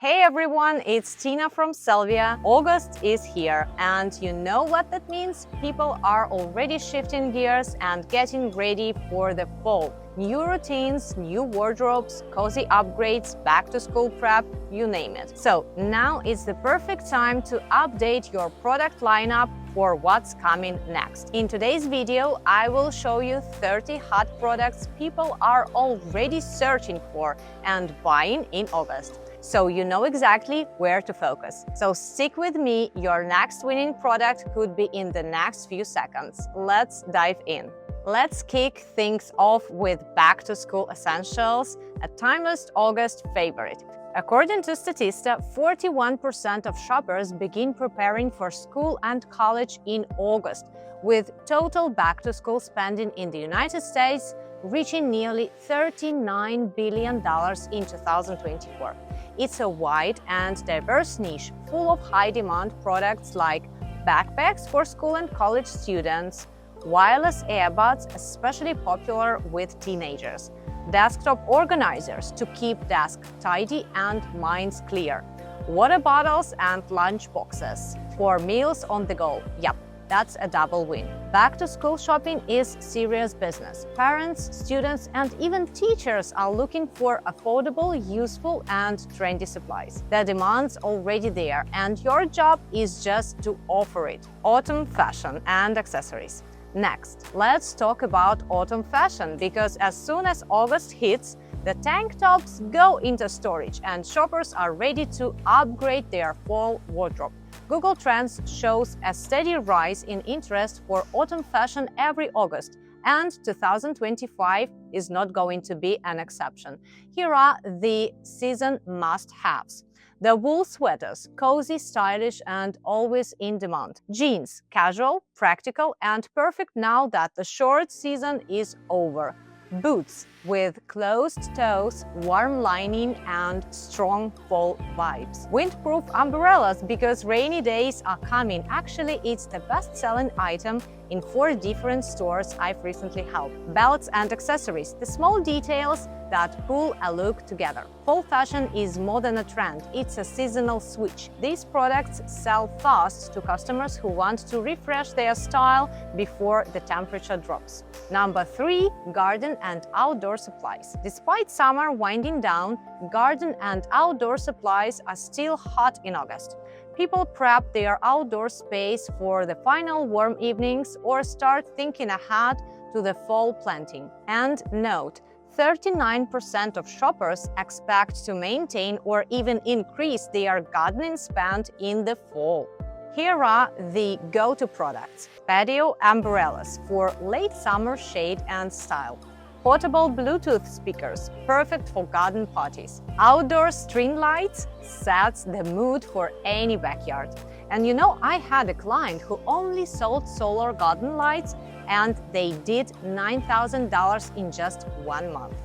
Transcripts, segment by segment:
Hey everyone, it's Tina from Sellvia. August is here, and you know what that means? People are already shifting gears and getting ready for the fall. New routines, new wardrobes, cozy upgrades, back-to-school prep, you name it. So now is the perfect time to update your product lineup for what's coming next. In today's video, I will show you 30 hot products people are already searching for and buying in August, so you know exactly where to focus. So stick with me, your next winning product could be in the next few seconds. Let's dive in. Let's kick things off with back-to-school essentials, a timeless August favorite. According to Statista, 41% of shoppers begin preparing for school and college in August, with total back-to-school spending in the United States reaching nearly $39 billion in 2024. It's a wide and diverse niche full of high-demand products like backpacks for school and college students, wireless earbuds, especially popular with teenagers, desktop organizers to keep desks tidy and minds clear, water bottles and lunch boxes for meals on the go. Yep, that's a double win. Back-to-school shopping is serious business. Parents, students, and even teachers are looking for affordable, useful, and trendy supplies. The demand's already there, and your job is just to offer it. Autumn fashion and accessories. Next, let's talk about autumn fashion, because as soon as August hits, the tank tops go into storage and shoppers are ready to upgrade their fall wardrobe. Google Trends shows a steady rise in interest for autumn fashion every August, and 2025 is not going to be an exception. Here are the season must-haves. The wool sweaters, cozy, stylish, and always in demand. Jeans, casual, practical, and perfect now that the short season is over. Boots with closed toes, warm lining, and strong fall vibes. Windproof umbrellas because rainy days are coming. Actually, it's the best-selling item in 4 different stores I've recently helped. Belts and accessories, the small details that pull a look together. Fall fashion is more than a trend, it's a seasonal switch. These products sell fast to customers who want to refresh their style before the temperature drops. Number 3, garden and outdoor supplies. Despite summer winding down, garden and outdoor supplies are still hot in August. People prep their outdoor space for the final warm evenings or start thinking ahead to the fall planting. And note, 39% of shoppers expect to maintain or even increase their gardening spend in the fall. Here are the go-to products. Patio umbrellas for late summer shade and style. Portable Bluetooth speakers, perfect for garden parties. Outdoor string lights sets the mood for any backyard. And you know, I had a client who only sold solar garden lights and they did $9,000 in just 1 month.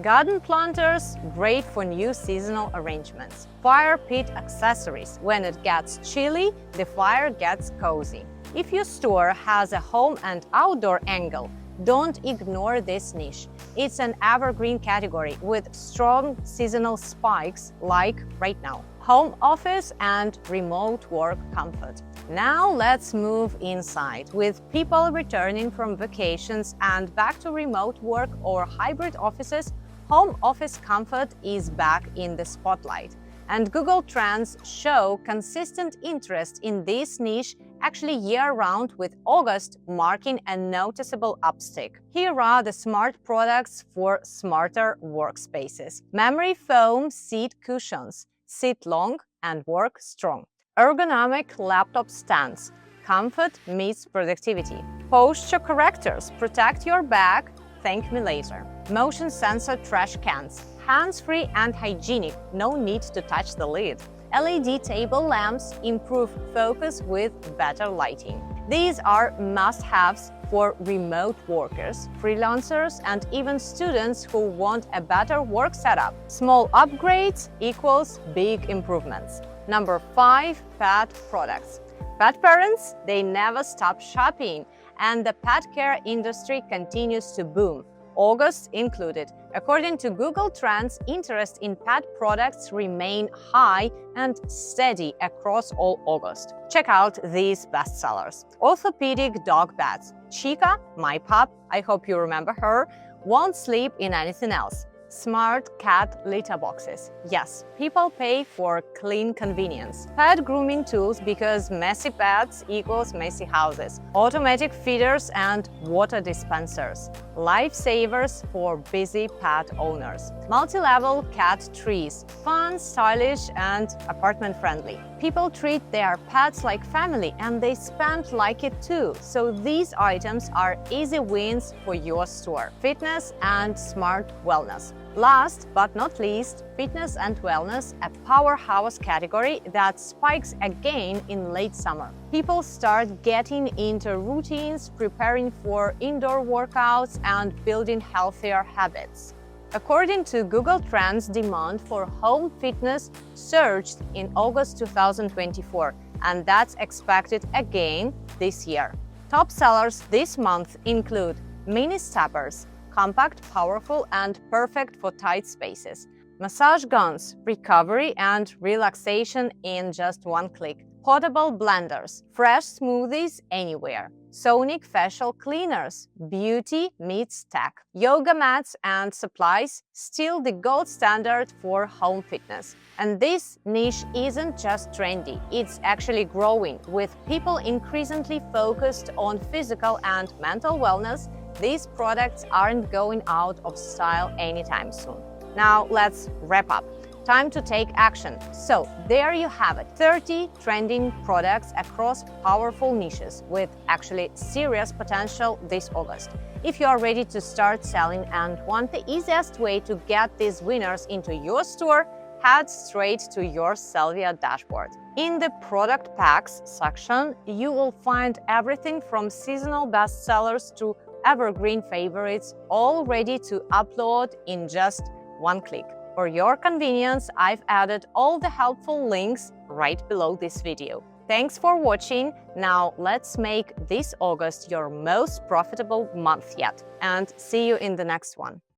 Garden planters, great for new seasonal arrangements. Fire pit accessories. When it gets chilly, the fire gets cozy. If your store has a home and outdoor angle, don't ignore this niche. It's an evergreen category with strong seasonal spikes like right now. Home office and remote work comfort. Now let's move inside. With people returning from vacations and back to remote work or hybrid offices, home office comfort is back in the spotlight. And Google Trends show consistent interest in this niche actually year-round, with August marking a noticeable uptick. Here are the smart products for smarter workspaces. Memory foam seat cushions. Sit long and work strong. Ergonomic laptop stands. Comfort meets productivity. Posture correctors. Protect your back. Thank me later. Motion sensor trash cans. Hands-free and hygienic. No need to touch the lid. LED table lamps improve focus with better lighting. These are must-haves for remote workers, freelancers, and even students who want a better work setup. Small upgrades equals big improvements. Number 5, pet products. Pet parents, they never stop shopping, and the pet care industry continues to boom. August included. According to Google Trends, interest in pet products remain high and steady across all August. Check out these bestsellers. Orthopedic dog beds. Chica, my pup, I hope you remember her, won't sleep in anything else. Smart cat litter boxes. Yes, people pay for clean convenience. Pet grooming tools because messy pets equals messy houses. Automatic feeders and water dispensers. Lifesavers for busy pet owners. Multi-level cat trees. Fun, stylish, and apartment-friendly. People treat their pets like family and they spend like it too. So these items are easy wins for your store. Fitness and smart wellness. Last but not least, fitness and wellness, a powerhouse category that spikes again in late summer. People start getting into routines, preparing for indoor workouts, and building healthier habits. According to Google Trends, demand for home fitness surged in August 2024, and that's expected again this year. Top sellers this month include mini steppers, compact, powerful, and perfect for tight spaces. Massage guns, recovery and relaxation in just one click. Portable blenders, fresh smoothies anywhere. Sonic facial cleaners, beauty meets tech. Yoga mats and supplies, still the gold standard for home fitness. And this niche isn't just trendy, it's actually growing. With people increasingly focused on physical and mental wellness, these products aren't going out of style anytime soon. Now let's wrap up. Time to take action. So there you have it, 30 trending products across powerful niches with actually serious potential this August. If you are ready to start selling and want the easiest way to get these winners into your store, head straight to your Sellvia dashboard. In the product packs section, you will find everything from seasonal bestsellers to evergreen favorites, all ready to upload in just one click. For your convenience, I've added all the helpful links right below this video. Thanks for watching. Now let's make this August your most profitable month yet, and see you in the next one.